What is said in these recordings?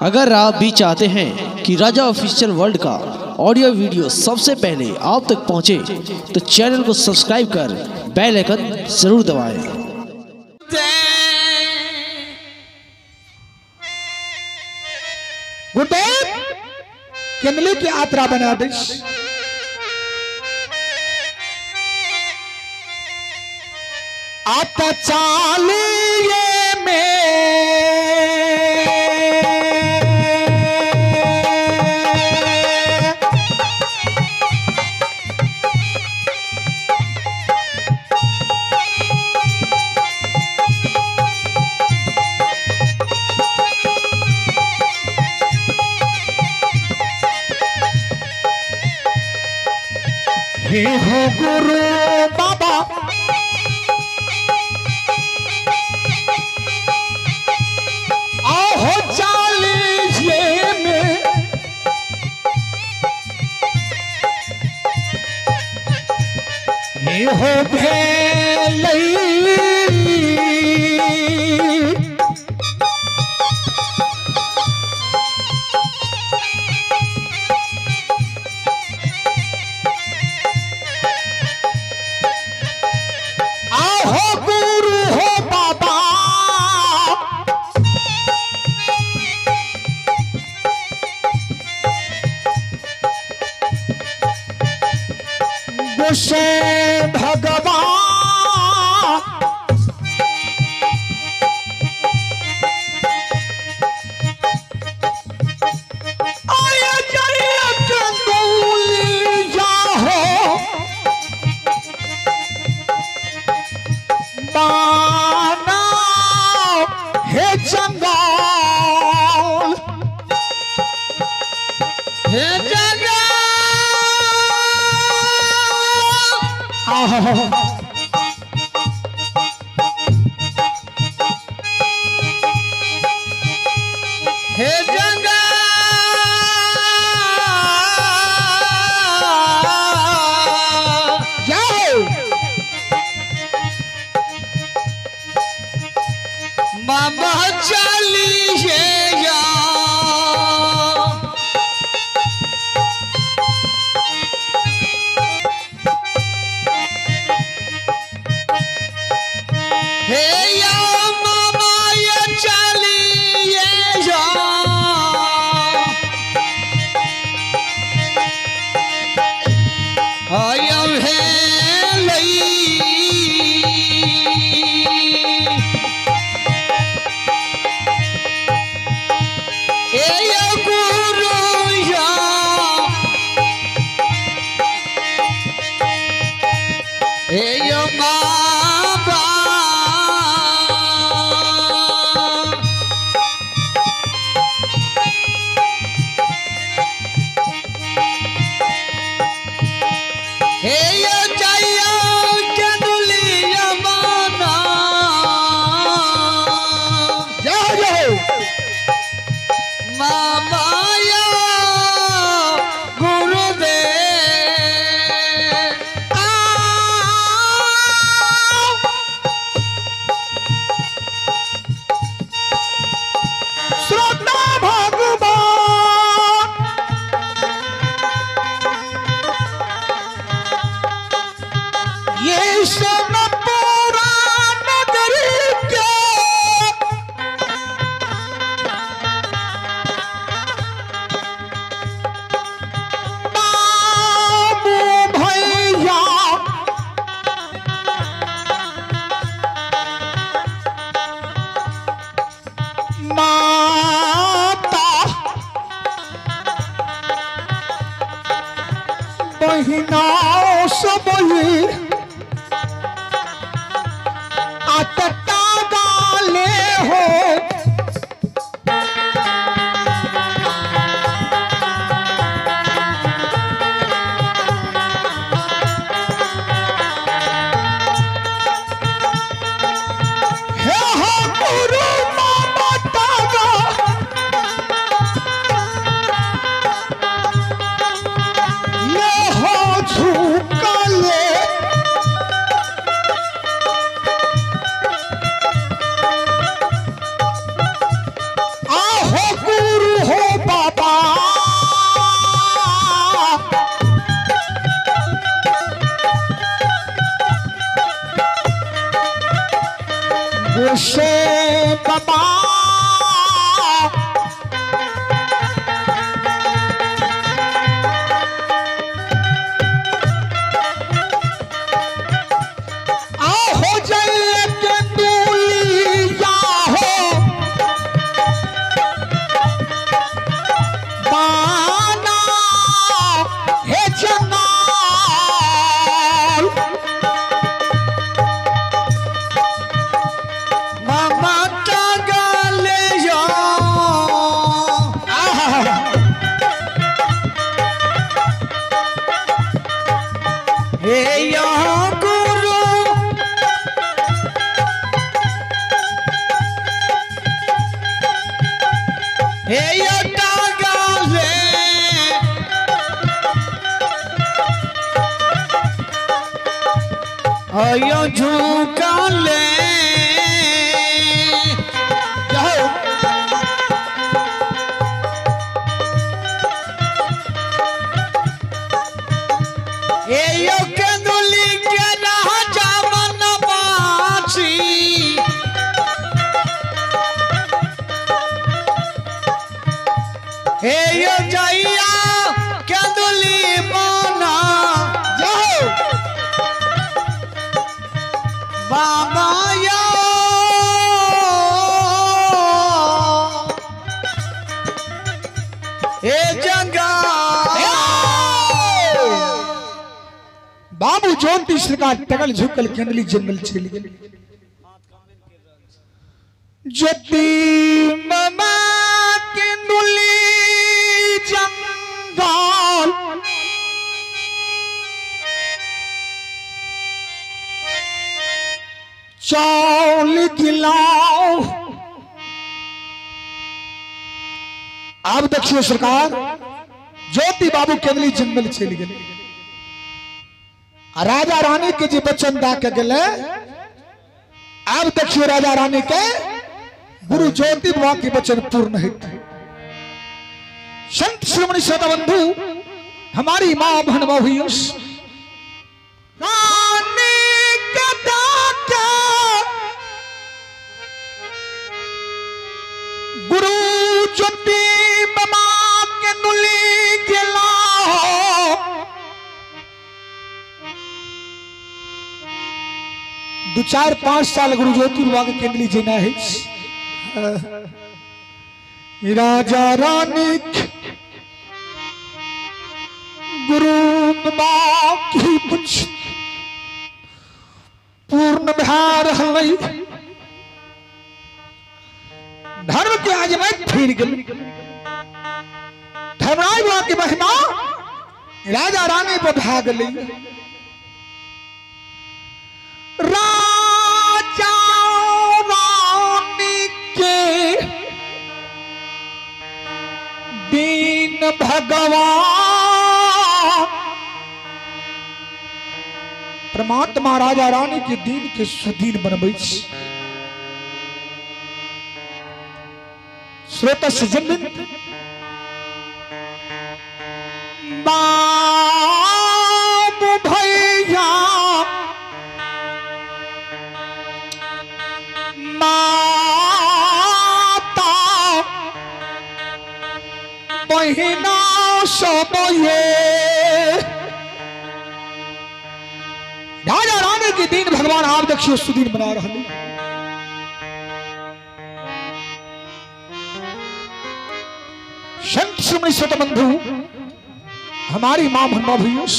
अगर आप भी चाहते हैं कि राजा ऑफिशियल वर्ल्ड का ऑडियो वीडियो सबसे पहले आप तक पहुंचे, तो चैनल को सब्सक्राइब कर बेल आइकन जरूर दबाएं। गुरुदेव केंद्र की यात्रा बना देश आता चालिए हे हो गुरु बाबा आओ चालीसिए में हे हो भेलई हो गुरु हो बाबा गुस्से भगवान आया जाए कंदूली जाहो माना हे जंगल हे जंगल हे जंगल जाओ मामा चालीसे जा हे या मामा ये चालिए जा से बाबा हो जाए के दूलिया हो बाना हे जंगल मामा टगले यो हे यो गुरु हे यो टगले अयो झुकले जाओ एयो कंदुली के राजा बनवासी एयो जइया कंदुली बना जाओ बाबा यो ए जंगल बाबू ज्योति सरकार टगल झुकल केंदली जंगल चली गई ज्योति मामा केंदुली जंगल चौल खिलाओ अब देखिए सरकार ज्योति बाबू केंदली जंगल चली गई राजा रानी के जी बच्चन दा के गले अब देखिए राजा रानी के गुरु ज्योति बाबा के वचन पूर्ण है संत श्रीमणि सतबंधु हमारी मां बहन बहुयश रानी के दाता गुरु ज्योति बाबा के नुली गेला दो चार 5 साल गुरु ज्योति बाबा के केंद्रीय जीना है राजा रानी गुरु बाबा की कुछ पूर्ण बिहार हलई धर्म के आज मैं फिर गई धर्मराज बाबा की महिमा राजा रानी पर भाग ली राजा रानी के दीन भगवान परमात्मा राजा रानी के दीन के सुदीन बनबै छी श्रोता सजन बाबू भैया माता बहिना सब ये राजा रानी के दिन भगवान आप देखिए सुदीन बना रहे संत श्रीमणि सतबंधु हमारी मां भन्मा भूयस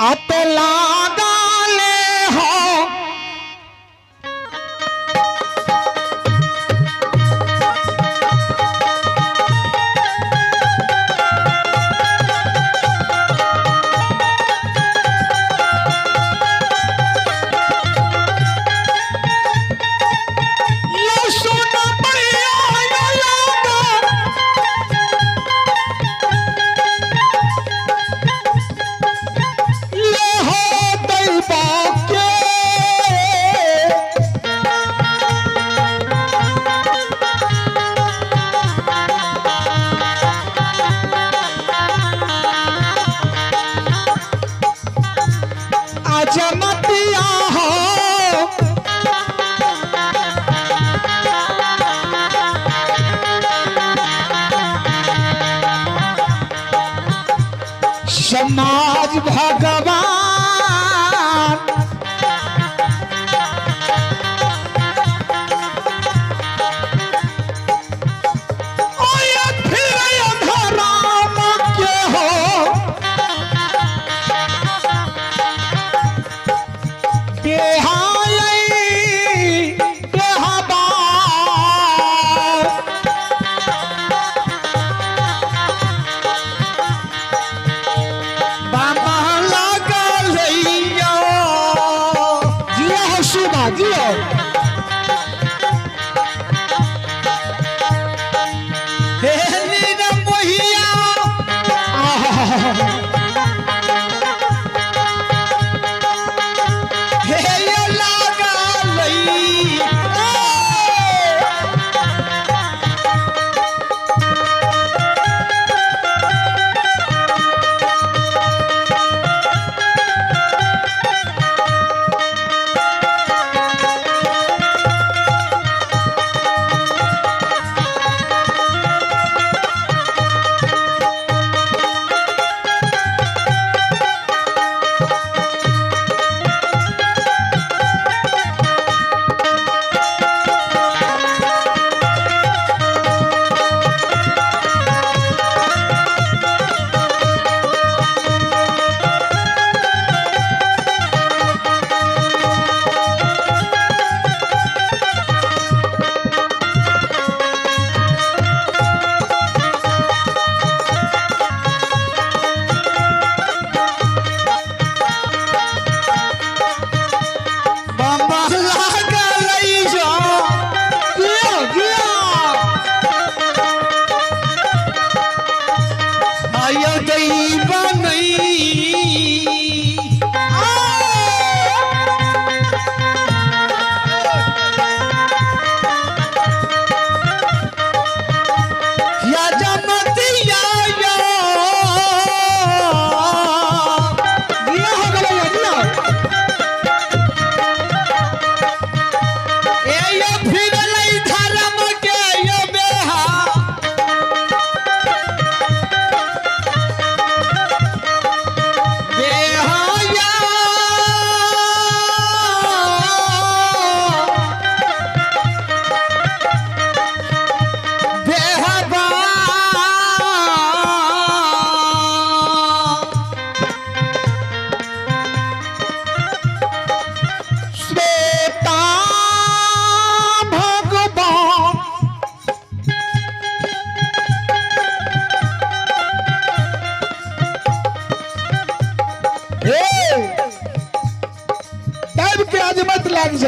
आप लागा ले हो ले हो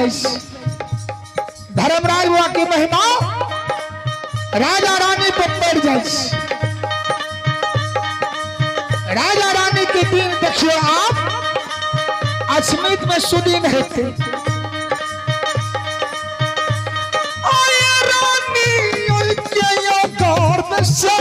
जाए। धर्मराज बुआ की महिमा राजा रानी पर पड़ जाए। राजा रानी के दिन देखिए आप अश्मित में सुदीन हेते रानी गौर से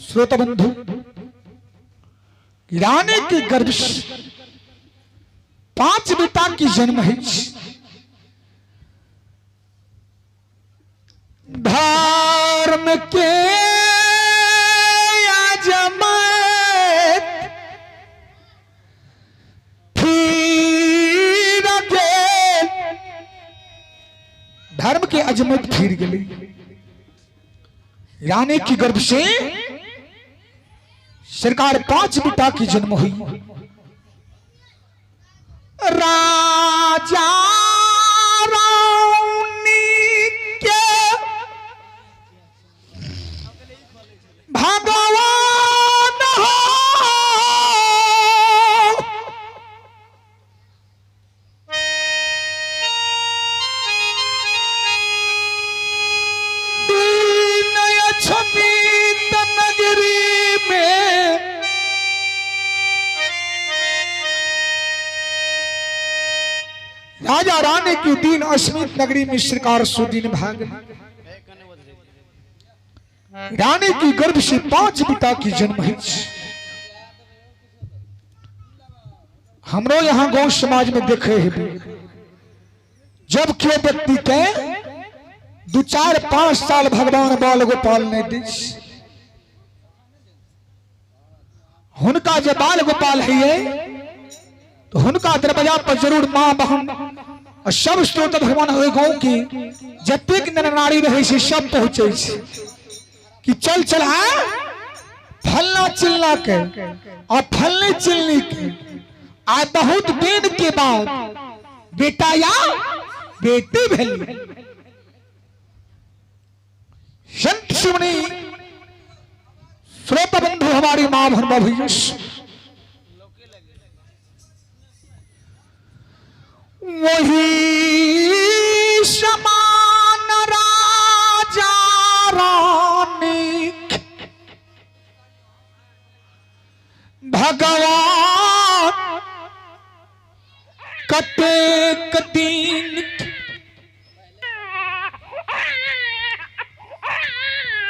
श्रोता बंधु रानी के गर्भ से 5 बेटा की जन्म है। धर्म के अजमत फिर गए, धर्म के अजमत फिर गए। रानी की गर्भ से सरकार 5 बेटा की जन्म हुई। राजा रानी के भगवान हो, दीन छपी नगरी में राजा रानी की दीन अश्मित नगरी में सरकार सुदीन भाग। रानी की गर्भ से 5 बेटा की जन्म है। हमरो यहाँ गांव समाज में देखे हैं, जब के व्यक्ति के 2, 4, 5 साल भगवान बाल गोपाल ने दी, हुनका जब बाल गोपाल है तो हुनका दरवाजा पर जरूर मां बहन और सब स्त्रोत भगवान हुए गांव की जतेक नर नारी रहे से सब पहुंचे कि चल चल फलना चिलना के और फलने चिलनी के आज बहुत दिन के बाद बेटा या बेटी भेली। संत शिवनी श्रोता बंधु हमारी मां भरमा भैया वही समान राजा रानी भगवान कतेक दिन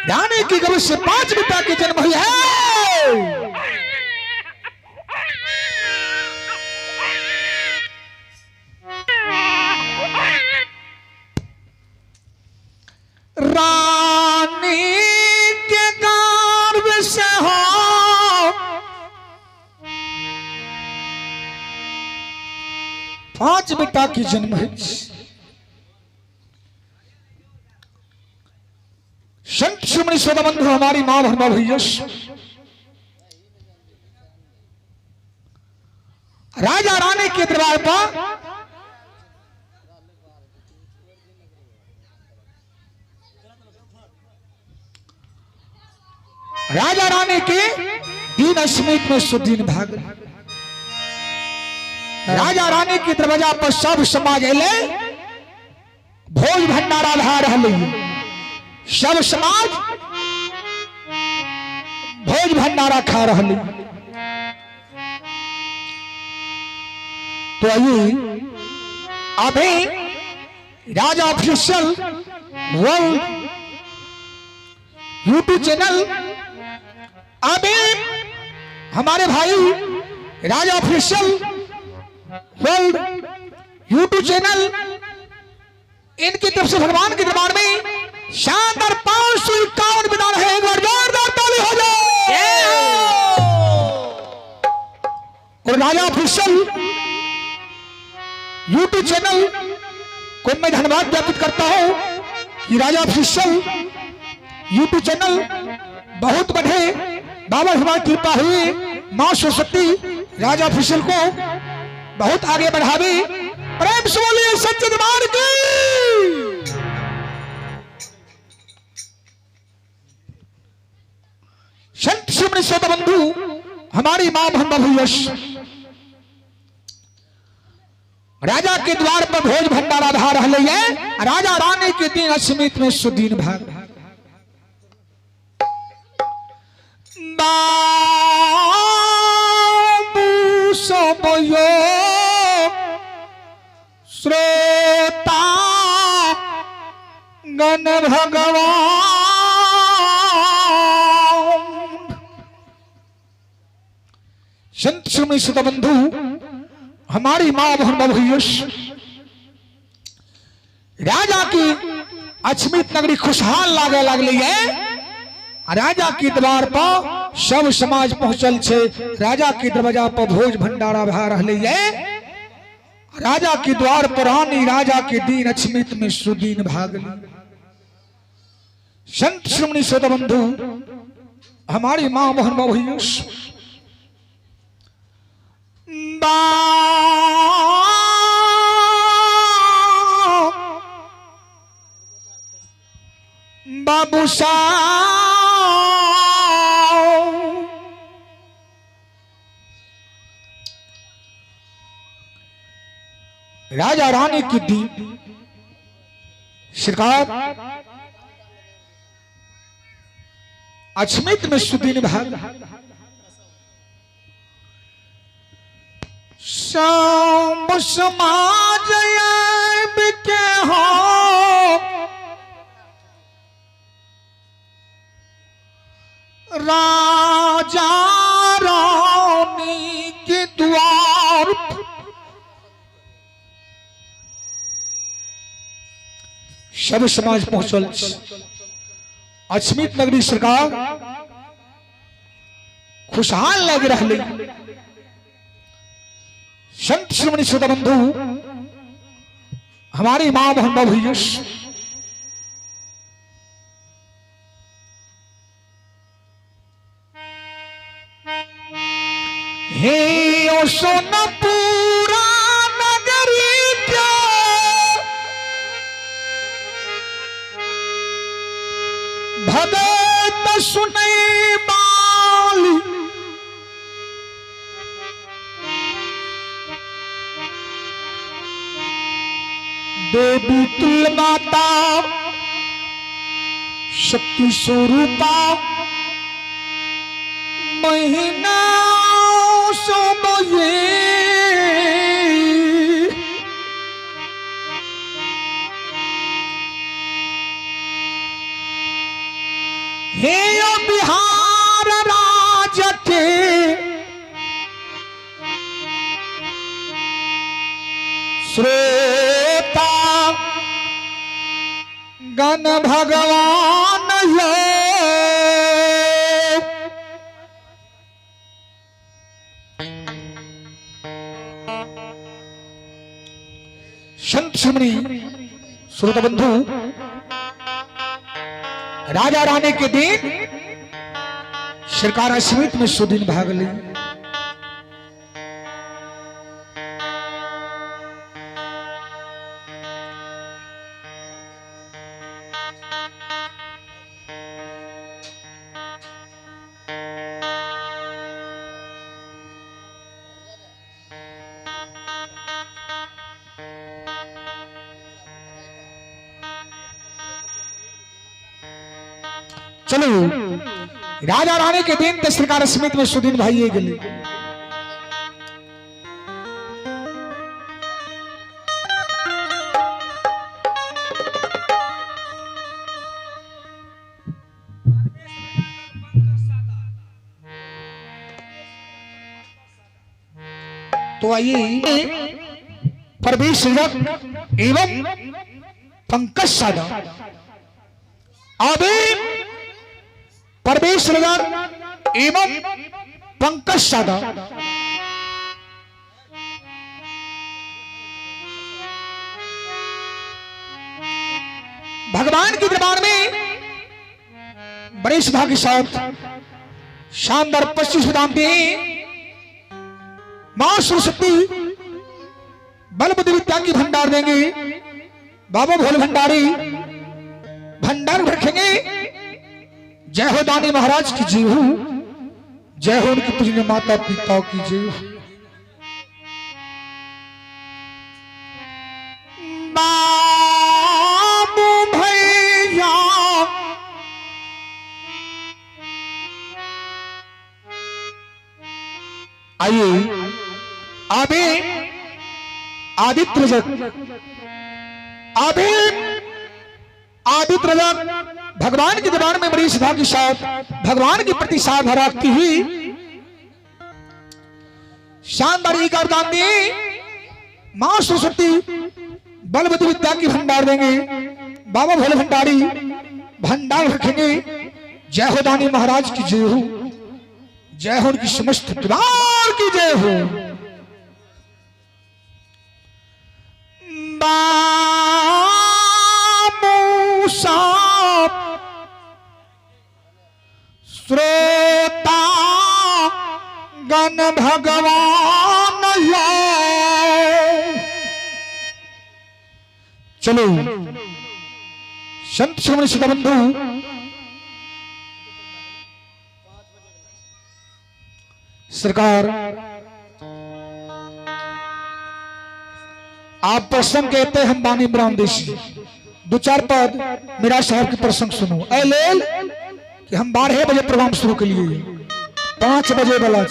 रानी की गर्भ से 5 बेटा के जन्म हुई है। रानी के गर्भ से हो पांच बेटा की जन्म है। संत शिवनी श्रोता बंधु हमारी मां भरमा भैया राजा रानी के दरबार पर राजा रानी के दिन अश्मित में सुदीन भाग राजा रानी के दरवाजा पर सब समाज अले भोज भंडारा भा रही। सब समाज भोज भंडारा खा रही। तो आइए अभी राजा ऑफिशियल वर्ल्ड यूट्यूब चैनल अभी हमारे भाई राजा ऑफिशियल वर्ल्ड यूट्यूब चैनल इनकी तरफ से भगवान के दरबार में शानदार 551 विधान है। एक बार जोरदार ताली हो जाए। और राजा ऑफिशियल यूट्यूब चैनल को मैं धन्यवाद ज्ञापित करता हूं कि राजा ऑफिशियल यूट्यूब चैनल बहुत बढ़े। बाबा हमारी कृपा हुई, मां सरस्वती राजा ऑफिशियल को बहुत आगे बढ़ावे। प्रेम से बोलिए सच्चे दरबार की। संत शिवनी श्रोता बंधु हमारी मां भरमा भैया राजा के द्वार पर भोज भंडारा भा रही है। राजा रानी के दिन अश्मित में सुदीन भाग बाबू समयो श्रोता गण भगवान संत शिवनी श्रोता बंधु हमारी मां भरमा भैया राजा की अश्मित नगरी खुशहाल लागे लगली है। राजा के दरबार पर सब समाज पहुंचल छे। राजा के दरवाजा पर भोज भंडारा भा रही है। राजा के द्वार पर रानी राजा के दिन अश्मित में सुदीन भागली। संत शिवनी श्रोता बंधु हमारी मां भरमा भैया बाबू राजा रानी की दी शिकार अश्मित में सुदीन भाग समाज के हो राजा रानी के द्वार सब समाज पहुंचल। अश्मित नगरी सरकार खुशहाल लग रही। संत शिवनी श्रोता बंधु हमारी मां भरमा भैया हे ओ सोनपुरा नगरी के भगत सुनै बाली देवी तुल्य माता शक्ति स्वरूपा महीना सोमये हे ओ बिहार राज के श्रोता गण भगवान ये संत शिरोमणि श्रोता बंधु राजा रानी के दिन सरकार समित में सुदिन भाग ली। चलो राजा रानी के दिन ते सरकार समित में सुदिन भाई गली। तो आइए परवेश एवं पंकज सादा अभी परवेश एवं पंकज सादा भगवान के दरबार में बड़े सभा के साथ शानदार 25 दाम दे मां सरस्वती बल बुद्धि विद्या की भंडार देंगे। बाबा भोले भंडारी भंडार रखेंगे। जय हो दानी महाराज की जय हो, जय हो उनकी पूजनीय माता पिता की जय हो। बाबू भैया आइए अभी आदित्य रजक अभी आदित्य रजक भगवान के दरबार में बड़ी श्रद्धा के साथ भगवान की प्रति साधना रखती हुई शानदार दान दी। मां सरस्वती बल बुद्धि विद्या की भंडार देंगे। बाबा भोले भंडारी भंडार रखेंगे। जय हो दानी महाराज की जय हो, जय हो उनकी समस्त परिवार की जय हो। श्रोता गण भगवान चलो संत शिरोमणि सदा बंधु सरकार आप प्रसंग कहते हम बानी ब्राह्मदेशी 2-4 पद मेरा साहब की प्रसंग सुनो। ऐ लेल कि हम 12 बजे प्रोग्राम शुरू के लिए 5 बजे वाला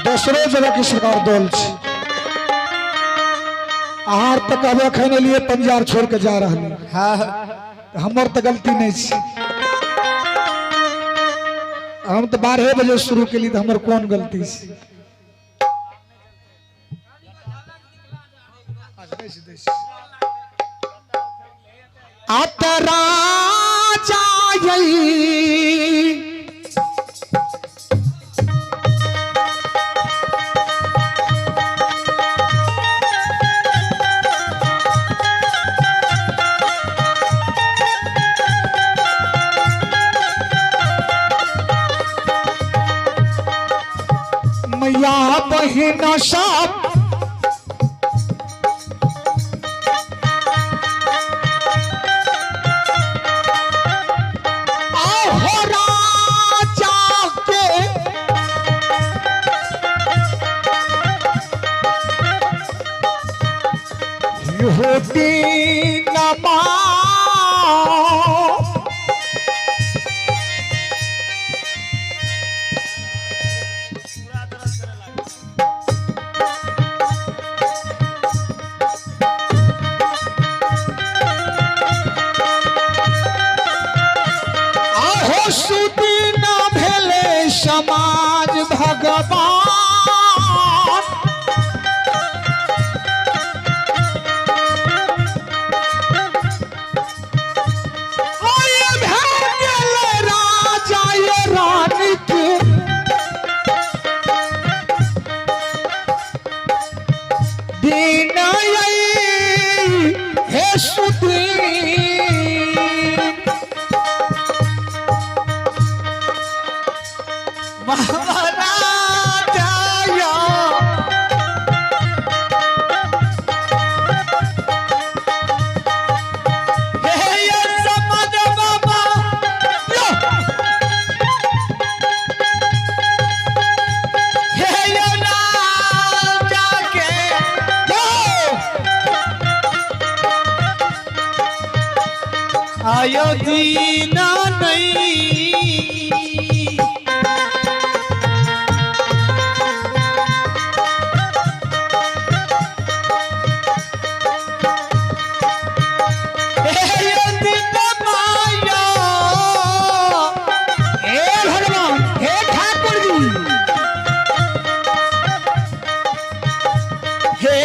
दूसरे जगह की सरकार दौल आहार तक अब खाने लिए पंजार छोड़ के जा रहा है। हाँ हमार तो गलती नहीं छी। हम तो 12 बजे शुरू के लिए तो हमार कौन गलती छी। आप राजा मैया सब आहो राजा के यहूदी नमा सुदी न भेले समाज भगवान ओए भेल राजा ये रानी के दिन हे सुदी आयो दीना नहीं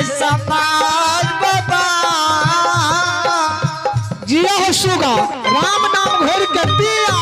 समाज बाबा जिया हो सुगा राम नाम घर के पिया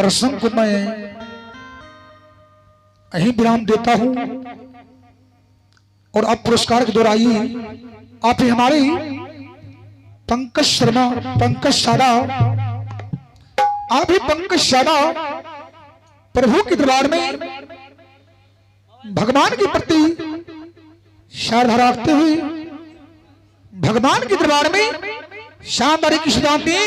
प्रसंग को मैं यही विराम देता हूं और अब पुरस्कार के दोहराइए आप ही हमारे पंकज शर्मा, पंकज सादा, आप ही पंकज सादा प्रभु के दरबार में भगवान के प्रति श्रद्धा रखते हुए भगवान के दरबार में शानदारी की सजाते